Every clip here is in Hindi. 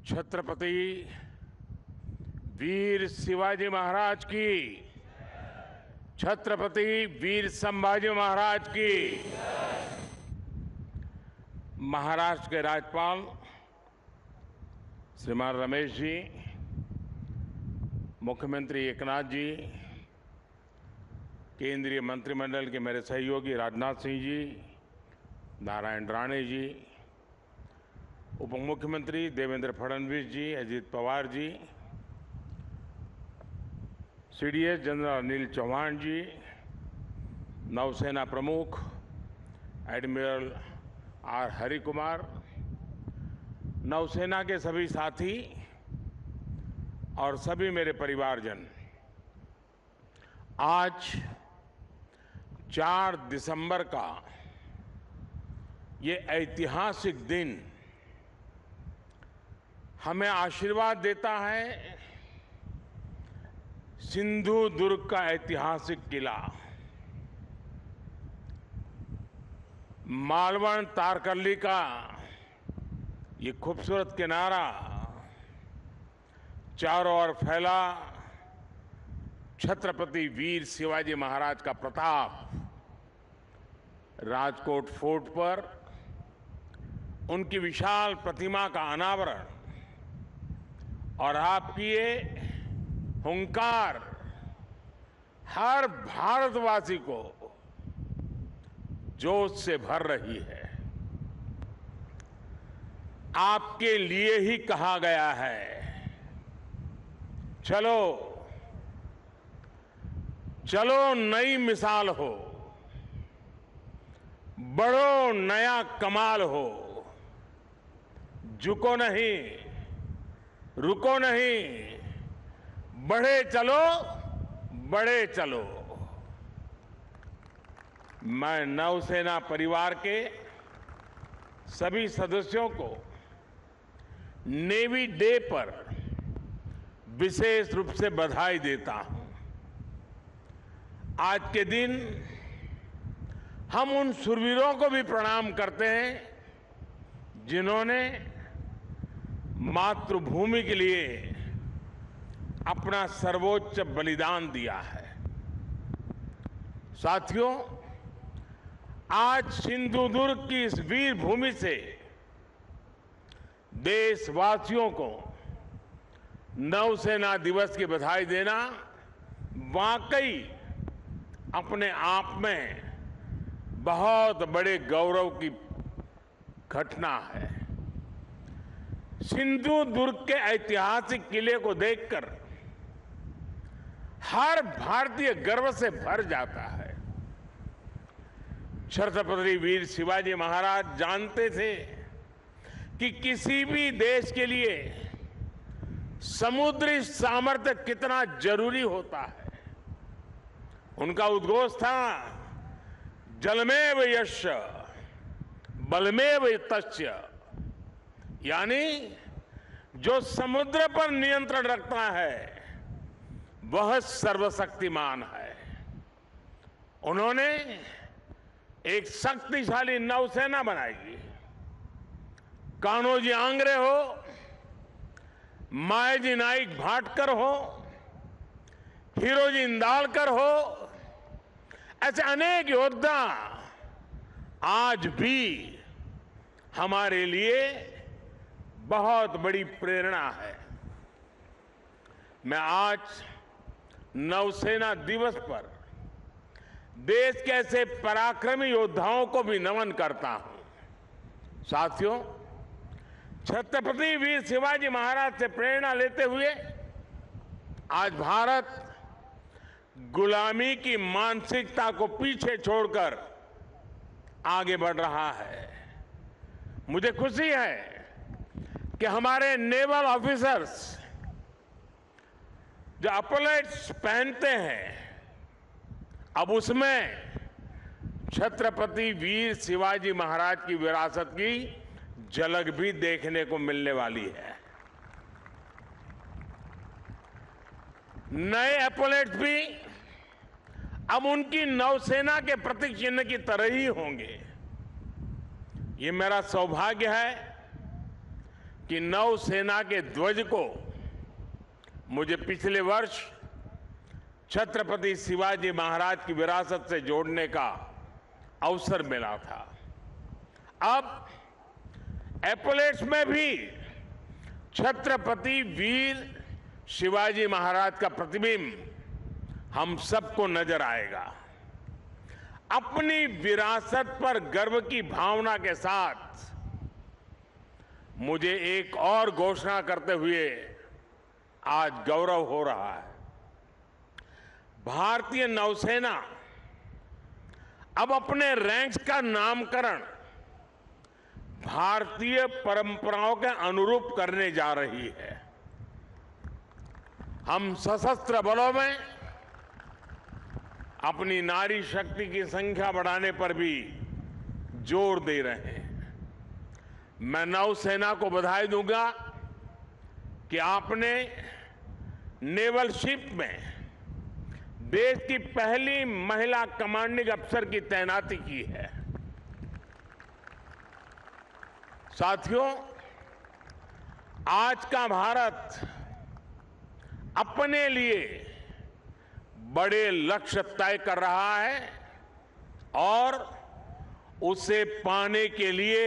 छत्रपति वीर शिवाजी महाराज की, छत्रपति वीर संभाजी महाराज की। महाराष्ट्र के राज्यपाल श्रीमान रमेश जी, मुख्यमंत्री एकनाथ जी, केंद्रीय मंत्रिमंडल के मेरे सहयोगी राजनाथ सिंह जी, नारायण राणे जी, उप मुख्यमंत्री देवेंद्र फडणवीस जी, अजित पवार जी, सीडीएस जनरल अनिल चौहान जी, नौसेना प्रमुख एडमिरल आर हरि कुमार, नौसेना के सभी साथी और सभी मेरे परिवारजन, आज 4 दिसंबर का ये ऐतिहासिक दिन हमें आशीर्वाद देता है। सिंधु दुर्ग का ऐतिहासिक किला, मालवण तारकर्ली का ये खूबसूरत किनारा, चारों ओर फैला छत्रपति वीर शिवाजी महाराज का प्रताप, राजकोट फोर्ट पर उनकी विशाल प्रतिमा का अनावरण और आपकी ये हुंकार हर भारतवासी को जोश से भर रही है। आपके लिए ही कहा गया है, चलो चलो नई मिसाल हो, बढ़ो नया कमाल हो, झुको नहीं, रुको नहीं, बढ़े चलो, बढ़े चलो। मैं नौसेना परिवार के सभी सदस्यों को नेवी डे पर विशेष रूप से बधाई देता हूं। आज के दिन हम उन शूरवीरों को भी प्रणाम करते हैं जिन्होंने मातृभूमि के लिए अपना सर्वोच्च बलिदान दिया है। साथियों, आज सिंधु दुर्ग की इस वीर भूमि से देशवासियों को नौसेना दिवस की बधाई देना वाकई अपने आप में बहुत बड़े गौरव की घटना है। सिंधु दुर्ग के ऐतिहासिक किले को देखकर हर भारतीय गर्व से भर जाता है। छत्रपति वीर शिवाजी महाराज जानते थे कि किसी भी देश के लिए समुद्री सामर्थ्य कितना जरूरी होता है। उनका उद्घोष था, जलमेव यस्य बलमेव तस्य, यानी जो समुद्र पर नियंत्रण रखता है वह सर्वशक्तिमान है। उन्होंने एक शक्तिशाली नौसेना बनाई। कान्होजी आंग्रे हो, मायाजी नाइक भाटकर हो, हीरोजी इंदालकर हो, ऐसे अनेक योद्धा आज भी हमारे लिए बहुत बड़ी प्रेरणा है। मैं आज नौसेना दिवस पर देश के ऐसे पराक्रमी योद्धाओं को भी नमन करता हूं। साथियों, छत्रपति वीर शिवाजी महाराज से प्रेरणा लेते हुए आज भारत गुलामी की मानसिकता को पीछे छोड़कर आगे बढ़ रहा है। मुझे खुशी है कि हमारे नेवल ऑफिसर्स जो अपलेट्स पहनते हैं, अब उसमें छत्रपति वीर शिवाजी महाराज की विरासत की झलक भी देखने को मिलने वाली है। नए एपोलेट्स भी अब उनकी नौसेना के प्रतीक चिन्ह की तरह ही होंगे। ये मेरा सौभाग्य है कि नौसेना के ध्वज को मुझे पिछले वर्ष छत्रपति शिवाजी महाराज की विरासत से जोड़ने का अवसर मिला था। अब एपोलेट्स में भी छत्रपति वीर शिवाजी महाराज का प्रतिबिंब हम सबको नजर आएगा। अपनी विरासत पर गर्व की भावना के साथ मुझे एक और घोषणा करते हुए आज गौरव हो रहा है। भारतीय नौसेना अब अपने रैंक्स का नामकरण भारतीय परंपराओं के अनुरूप करने जा रही है। हम सशस्त्र बलों में अपनी नारी शक्ति की संख्या बढ़ाने पर भी जोर दे रहे हैं। मैं नौसेना को बधाई दूंगा कि आपने नेवल शिप में देश की पहली महिला कमांडिंग अफसर की तैनाती की है। साथियों, आज का भारत अपने लिए बड़े लक्ष्य तय कर रहा है और उसे पाने के लिए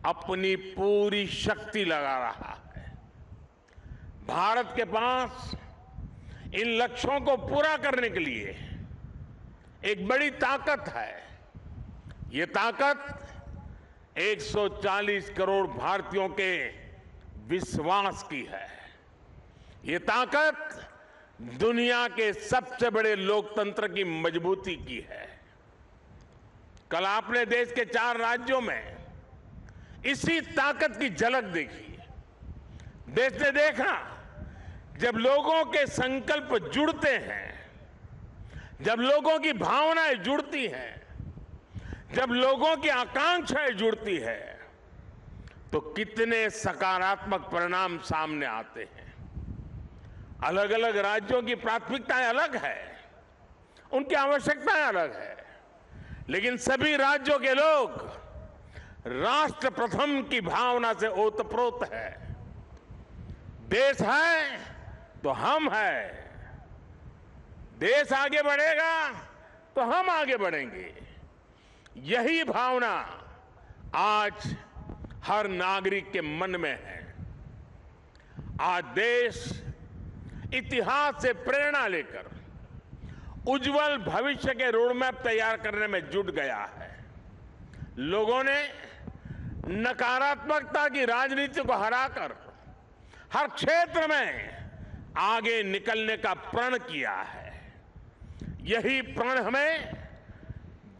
अपनी पूरी शक्ति लगा रहा है। भारत के पास इन लक्ष्यों को पूरा करने के लिए एक बड़ी ताकत है। ये ताकत 140 करोड़ भारतीयों के विश्वास की है। ये ताकत दुनिया के सबसे बड़े लोकतंत्र की मजबूती की है। कल आपने देश के 4 राज्यों में इसी ताकत की झलक देखी। देश ने देखा जब लोगों के संकल्प जुड़ते हैं, जब लोगों की भावनाएं जुड़ती हैं, जब लोगों की आकांक्षाएं जुड़ती है, तो कितने सकारात्मक परिणाम सामने आते हैं। अलग अलग राज्यों की प्राथमिकताएं अलग है, उनकी आवश्यकताएं अलग है, लेकिन सभी राज्यों के लोग राष्ट्र प्रथम की भावना से ओतप्रोत है। देश है तो हम हैं, देश आगे बढ़ेगा तो हम आगे बढ़ेंगे। यही भावना आज हर नागरिक के मन में है। आज देश इतिहास से प्रेरणा लेकर उज्जवल भविष्य के रोडमैप तैयार करने में जुट गया है। लोगों ने नकारात्मकता की राजनीति को हराकर हर क्षेत्र में आगे निकलने का प्रण किया है। यही प्रण हमें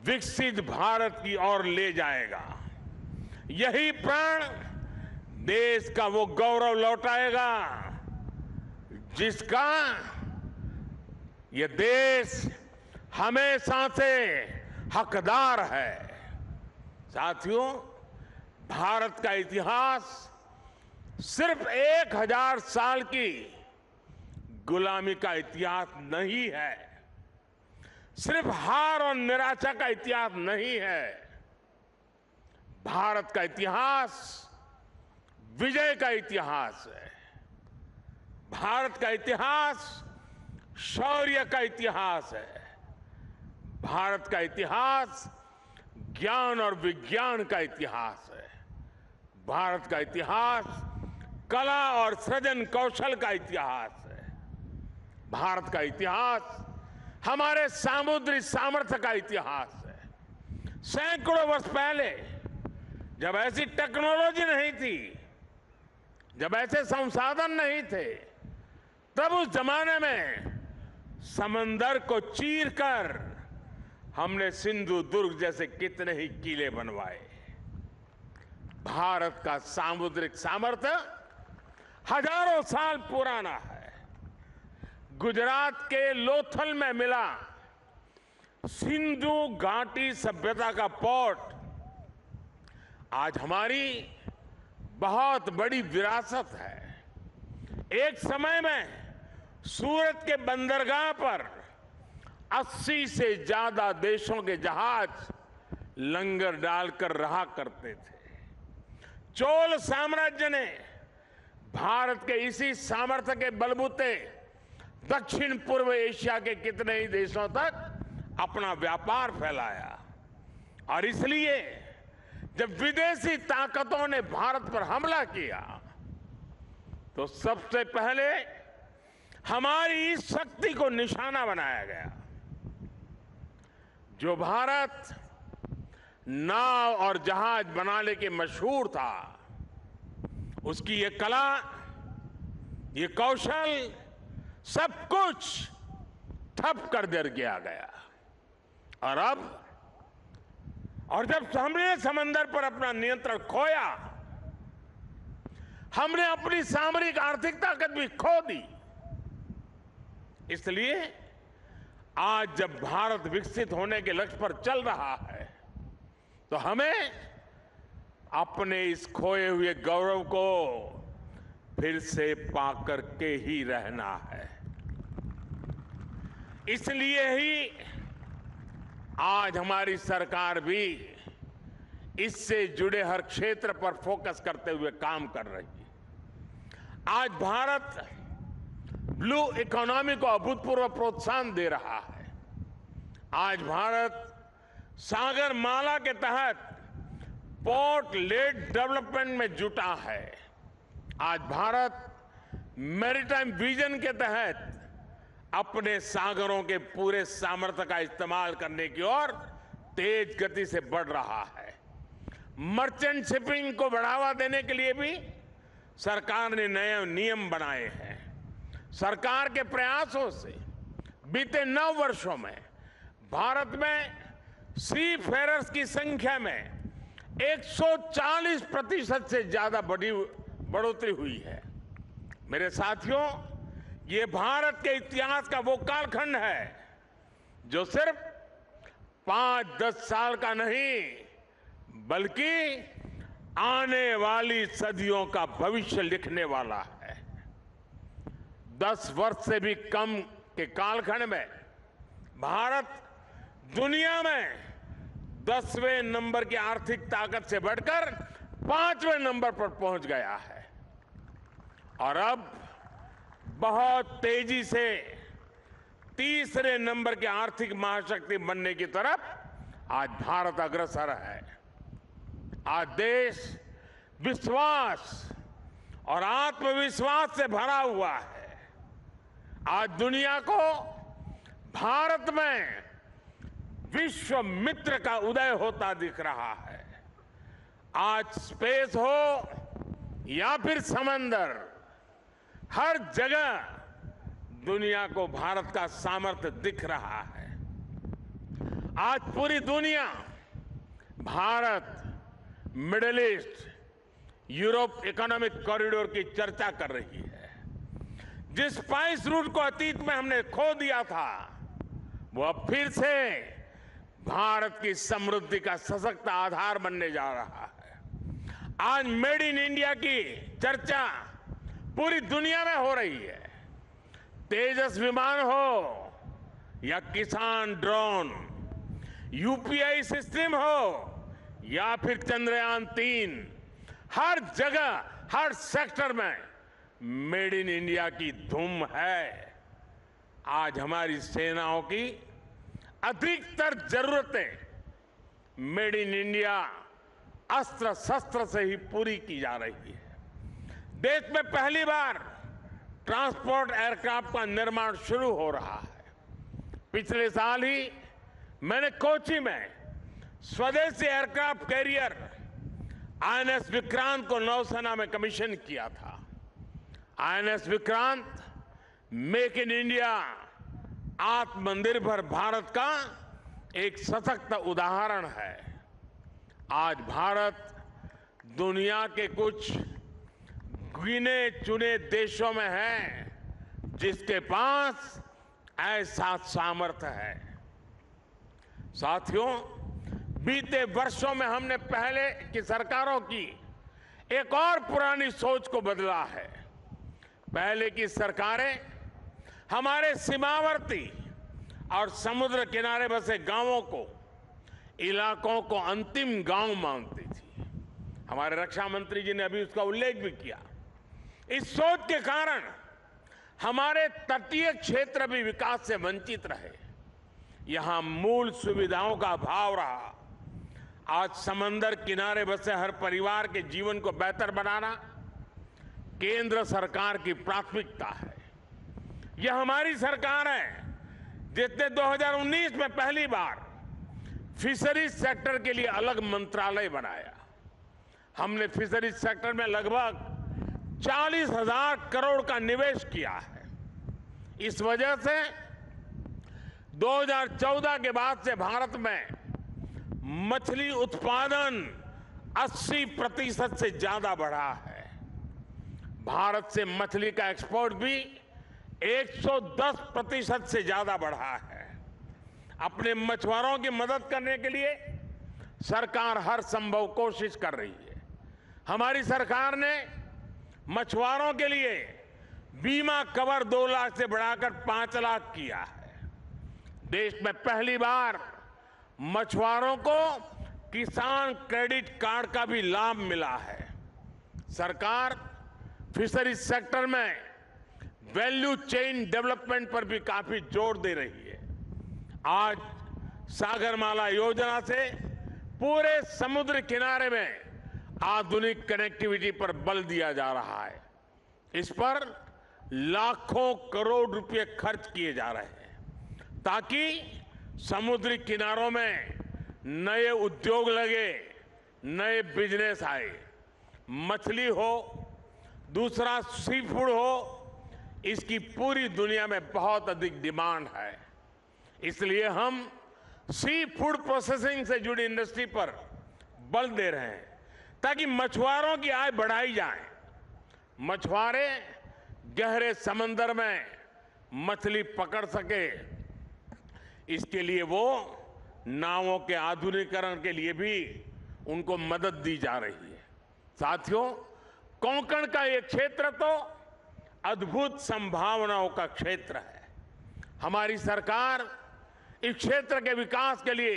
विकसित भारत की ओर ले जाएगा। यही प्रण देश का वो गौरव लौटाएगा जिसका ये देश हमेशा से हकदार है। साथियों, भारत का इतिहास सिर्फ 1000 साल की गुलामी का इतिहास नहीं है, सिर्फ हार और निराशा का इतिहास नहीं है। भारत का इतिहास विजय का इतिहास है। भारत का इतिहास शौर्य का इतिहास है। भारत का इतिहास ज्ञान और विज्ञान का इतिहास है। भारत का इतिहास कला और सृजन कौशल का इतिहास है। भारत का इतिहास हमारे सामुद्रिक सामर्थ्य का इतिहास है। सैकड़ों वर्ष पहले जब ऐसी टेक्नोलॉजी नहीं थी, जब ऐसे संसाधन नहीं थे, तब उस जमाने में समंदर को चीरकर हमने सिंधु दुर्ग जैसे कितने ही किले बनवाए। भारत का सामुद्रिक सामर्थ्य हजारों साल पुराना है। गुजरात के लोथल में मिला सिंधु घाटी सभ्यता का पोर्ट आज हमारी बहुत बड़ी विरासत है। एक समय में सूरत के बंदरगाह पर 80 से ज्यादा देशों के जहाज लंगर डालकर रहा करते थे। चोल साम्राज्य ने भारत के इसी सामर्थ्य के बलबूते दक्षिण पूर्व एशिया के कितने ही देशों तक अपना व्यापार फैलाया। और इसलिए जब विदेशी ताकतों ने भारत पर हमला किया तो सबसे पहले हमारी इस शक्ति को निशाना बनाया गया। जो भारत नाव और जहाज बनाने के मशहूर था, उसकी ये कला, ये कौशल, सब कुछ ठप कर दिया गया। और जब हमने समंदर पर अपना नियंत्रण खोया, हमने अपनी सामरिक आर्थिक ताकत भी खो दी। इसलिए आज जब भारत विकसित होने के लक्ष्य पर चल रहा है तो हमें अपने इस खोए हुए गौरव को फिर से पाकर के ही रहना है। इसलिए ही आज हमारी सरकार भी इससे जुड़े हर क्षेत्र पर फोकस करते हुए काम कर रही है। आज भारत ब्लू इकोनॉमी को अभूतपूर्व प्रोत्साहन दे रहा है। आज भारत सागर माला के तहत पोर्ट लेड डेवलपमेंट में जुटा है। आज भारत मैरीटाइम विजन के तहत अपने सागरों के पूरे सामर्थ्य का इस्तेमाल करने की ओर तेज गति से बढ़ रहा है। मर्चेंट शिपिंग को बढ़ावा देने के लिए भी सरकार ने नए नियम बनाए हैं। सरकार के प्रयासों से बीते 9 वर्षों में भारत में सी फेरर्स की संख्या में 140% से ज्यादा बढ़ोतरी हुई है। मेरे साथियों, ये भारत के इतिहास का वो कालखंड है जो सिर्फ 5-10 साल का नहीं बल्कि आने वाली सदियों का भविष्य लिखने वाला है। 10 वर्ष से भी कम के कालखंड में भारत दुनिया में 10वें नंबर की आर्थिक ताकत से बढ़कर 5वें नंबर पर पहुंच गया है। और अब बहुत तेजी से तीसरे नंबर के आर्थिक महाशक्ति बनने की तरफ आज भारत अग्रसर है। आज देश विश्वास और आत्मविश्वास से भरा हुआ है। आज दुनिया को भारत में विश्व मित्र का उदय होता दिख रहा है। आज स्पेस हो या फिर समंदर, हर जगह दुनिया को भारत का सामर्थ्य दिख रहा है। आज पूरी दुनिया Bharat, middle east, Europe economic corridor की चर्चा कर रही है। जिस स्पाइस रूट को अतीत में हमने खो दिया था, वो अब फिर से भारत की समृद्धि का सशक्त आधार बनने जा रहा है। आज मेड इन इंडिया की चर्चा पूरी दुनिया में हो रही है। तेजस विमान हो या किसान ड्रोन, यूपीआई सिस्टम हो या फिर चंद्रयान 3, हर जगह, हर सेक्टर में मेड इन इंडिया की धूम है। आज हमारी सेनाओं की अधिकतर जरूरतें मेड इन इंडिया अस्त्र शस्त्र से ही पूरी की जा रही है। देश में पहली बार ट्रांसपोर्ट एयरक्राफ्ट का निर्माण शुरू हो रहा है। पिछले साल ही मैंने कोची में स्वदेशी एयरक्राफ्ट कैरियर आईएनएस विक्रांत को नौसेना में कमीशन किया था। INS Vikrant make in India, आत्मनिर्भर भारत का एक सशक्त उदाहरण है। आज भारत दुनिया के कुछ गिने चुने देशों में है जिसके पास ऐसा सामर्थ्य है। साथियों, बीते वर्षों में हमने पहले की सरकारों की एक और पुरानी सोच को बदला है। पहले की सरकारें हमारे सीमावर्ती और समुद्र किनारे बसे गांवों को, इलाकों को अंतिम गांव मानती थी। हमारे रक्षा मंत्री जी ने अभी उसका उल्लेख भी किया। इस सोच के कारण हमारे तटीय क्षेत्र भी विकास से वंचित रहे। यहां मूल सुविधाओं का अभाव रहा। आज समंदर किनारे बसे हर परिवार के जीवन को बेहतर बनाना केंद्र सरकार की प्राथमिकता है। यह हमारी सरकार है जिसने 2019 में पहली बार फिशरीज सेक्टर के लिए अलग मंत्रालय बनाया। हमने फिशरीज सेक्टर में लगभग 40,000 करोड़ का निवेश किया है। इस वजह से 2014 के बाद से भारत में मछली उत्पादन 80% से ज्यादा बढ़ा है। भारत से मछली का एक्सपोर्ट भी 110% से ज्यादा बढ़ा है। अपने मछुआरों की मदद करने के लिए सरकार हर संभव कोशिश कर रही है। हमारी सरकार ने मछुआरों के लिए बीमा कवर 2 लाख से बढ़ाकर 5 लाख किया है। देश में पहली बार मछुआरों को किसान क्रेडिट कार्ड का भी लाभ मिला है। सरकार फिशरीज सेक्टर में वैल्यू चेन डेवलपमेंट पर भी काफी जोर दे रही है। आज सागरमाला योजना से पूरे समुद्र किनारे में आधुनिक कनेक्टिविटी पर बल दिया जा रहा है। इस पर लाखों करोड़ रुपए खर्च किए जा रहे हैं ताकि समुद्री किनारों में नए उद्योग लगे, नए बिजनेस आए। मछली हो, दूसरा सी फूड हो, इसकी पूरी दुनिया में बहुत अधिक डिमांड है। इसलिए हम सी फूड प्रोसेसिंग से जुड़ी इंडस्ट्री पर बल दे रहे हैं ताकि मछुआरों की आय बढ़ाई जाए। मछुआरे गहरे समंदर में मछली पकड़ सके, इसके लिए वो नावों के आधुनिकीकरण के लिए भी उनको मदद दी जा रही है। साथियों, कोंकण का ये क्षेत्र तो अद्भुत संभावनाओं का क्षेत्र है। हमारी सरकार इस क्षेत्र के विकास के लिए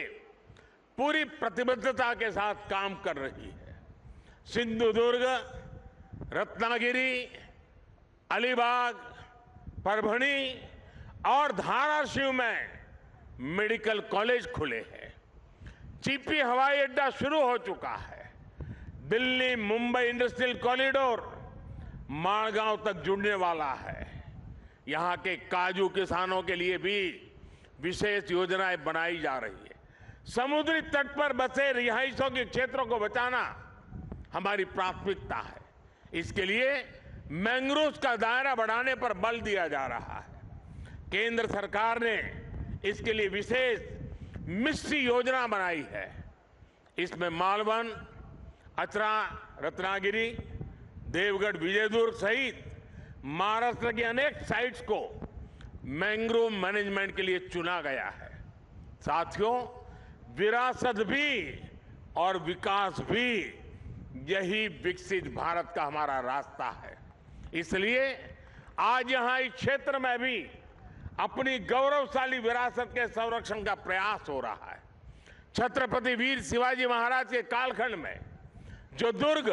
पूरी प्रतिबद्धता के साथ काम कर रही है। सिंधुदुर्ग, रत्नागिरी, अलीबाग, परभणी और धाराशिव में मेडिकल कॉलेज खुले हैं। चिपी हवाई अड्डा शुरू हो चुका है। दिल्ली मुंबई इंडस्ट्रियल कॉरिडोर माड़गांव तक जुड़ने वाला है। यहां के काजू किसानों के लिए भी विशेष योजनाएं बनाई जा रही है। समुद्री तट पर बसे रिहायशों के क्षेत्रों को बचाना हमारी प्राथमिकता है। इसके लिए मैंग्रोव का दायरा बढ़ाने पर बल दिया जा रहा है। केंद्र सरकार ने इसके लिए विशेष मिस्ट्री योजना बनाई है। इसमें मालवन, अचरा, रत्नागिरी, देवगढ़, विजयदुर्ग सहित महाराष्ट्र की अनेक साइट्स को मैंग्रोव मैनेजमेंट के लिए चुना गया है। साथियों, विरासत भी और विकास भी, यही विकसित भारत का हमारा रास्ता है। इसलिए आज यहां इस क्षेत्र में भी अपनी गौरवशाली विरासत के संरक्षण का प्रयास हो रहा है। छत्रपति वीर शिवाजी महाराज के कालखंड में जो दुर्ग,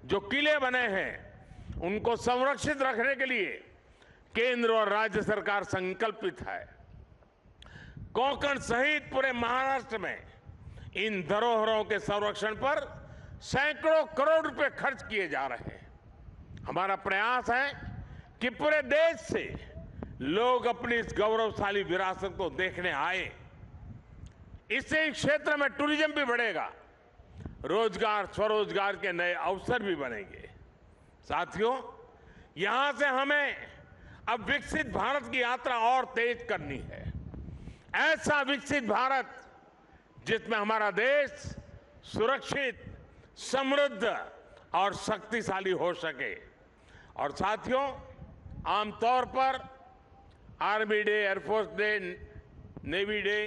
जो किले बने हैं, उनको संरक्षित रखने के लिए केंद्र और राज्य सरकार संकल्पित है। कोंकण सहित पूरे महाराष्ट्र में इन धरोहरों के संरक्षण पर सैकड़ों करोड़ रुपए खर्च किए जा रहे हैं। हमारा प्रयास है कि पूरे देश से लोग अपनी इस गौरवशाली विरासत को देखने आए। इससे इस क्षेत्र में टूरिज्म भी बढ़ेगा, रोजगार, स्वरोजगार के नए अवसर भी बनेंगे। साथियों, यहां से हमें अब विकसित भारत की यात्रा और तेज करनी है। ऐसा विकसित भारत जिसमें हमारा देश सुरक्षित, समृद्ध और शक्तिशाली हो सके। और साथियों, आमतौर पर army day, air force day, navy day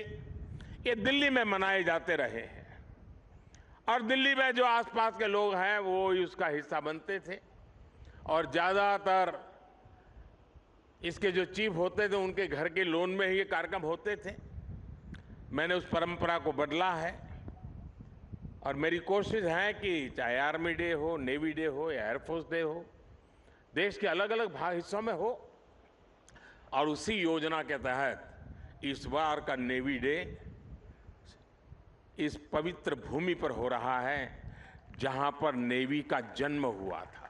ये दिल्ली में मनाए जाते रहे हैं और दिल्ली में जो आसपास के लोग हैं वो इसका हिस्सा बनते थे और ज्यादातर इसके जो चीफ होते थे उनके घर के लोन में ही ये कार्यक्रम होते थे। मैंने उस परंपरा को बदला है। और मेरी कोशिश है कि चाहे आर्मी डे हो, नेवी डे हो या एयरफोर्स डे हो, देश के अलग अलग भाग हिस्सों में हो, और उसी योजना के तहत इस बार का नेवी डे इस पवित्र भूमि पर हो रहा है जहां पर नेवी का जन्म हुआ था।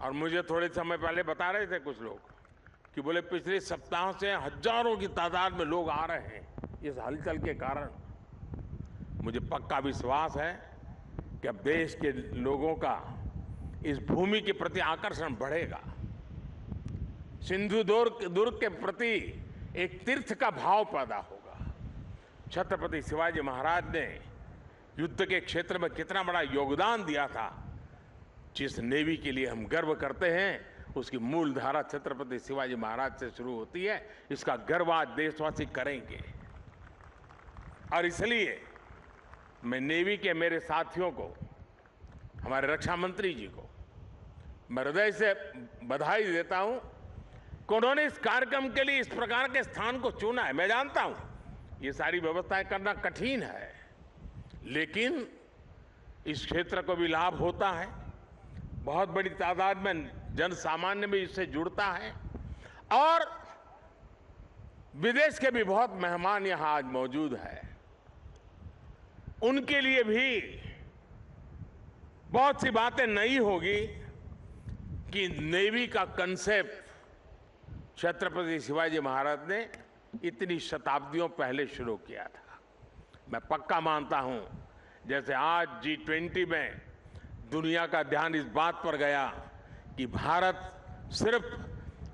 और मुझे थोड़े समय पहले बता रहे थे कुछ लोग कि बोले पिछले सप्ताह से हजारों की तादाद में लोग आ रहे हैं इस हलचल के कारण। मुझे पक्का विश्वास है कि अब देश के लोगों का इस भूमि के प्रति आकर्षण बढ़ेगा। सिंधु दुर्ग के प्रति एक तीर्थ का भाव पैदा होगा। छत्रपति शिवाजी महाराज ने युद्ध के क्षेत्र में कितना बड़ा योगदान दिया था, जिस नेवी के लिए हम गर्व करते हैं उसकी मूल धारा छत्रपति शिवाजी महाराज से शुरू होती है। इसका गर्व आज देशवासी करेंगे। और इसलिए मैं नेवी के मेरे साथियों को, हमारे रक्षा मंत्री जी को मैं हृदय से बधाई देता हूं कि उन्होंने इस कार्यक्रम के लिए इस प्रकार के स्थान को चुना है। मैं जानता हूं ये सारी व्यवस्थाएं करना कठिन है, लेकिन इस क्षेत्र को भी लाभ होता है। बहुत बड़ी तादाद में जन सामान्य भी इससे जुड़ता है और विदेश के भी बहुत मेहमान यहां आज मौजूद हैं। उनके लिए भी बहुत सी बातें नई होगी कि नेवी का कंसेप्ट छत्रपति शिवाजी महाराज ने इतनी शताब्दियों पहले शुरू किया था। मैं पक्का मानता हूं जैसे आज G20 में दुनिया का ध्यान इस बात पर गया कि भारत सिर्फ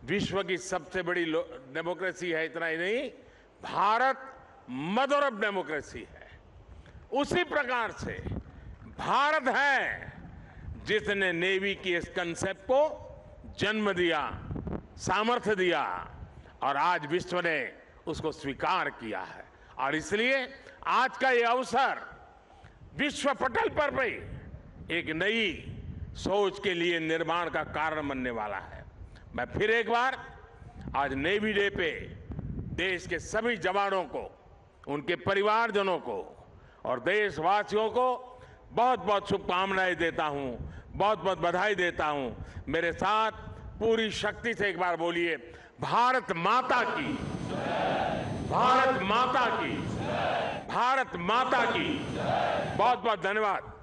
विश्व की सबसे बड़ी डेमोक्रेसी है, इतना ही नहीं, भारत मदर ऑफ डेमोक्रेसी है। उसी प्रकार से भारत है जिसने नेवी की इस कंसेप्ट को जन्म दिया, सामर्थ्य दिया और आज विश्व ने उसको स्वीकार किया है। और इसलिए आज का ये अवसर विश्व पटल पर भी एक नई सोच के लिए निर्माण का कारण बनने वाला है। मैं फिर एक बार आज नेवी डे पे देश के सभी जवानों को, उनके परिवारजनों को और देशवासियों को बहुत बहुत शुभकामनाएं देता हूं, बहुत बहुत बधाई देता हूं। मेरे साथ पूरी शक्ति से एक बार बोलिए, भारत माता की, भारत माता की, भारत माता की। बहुत बहुत धन्यवाद।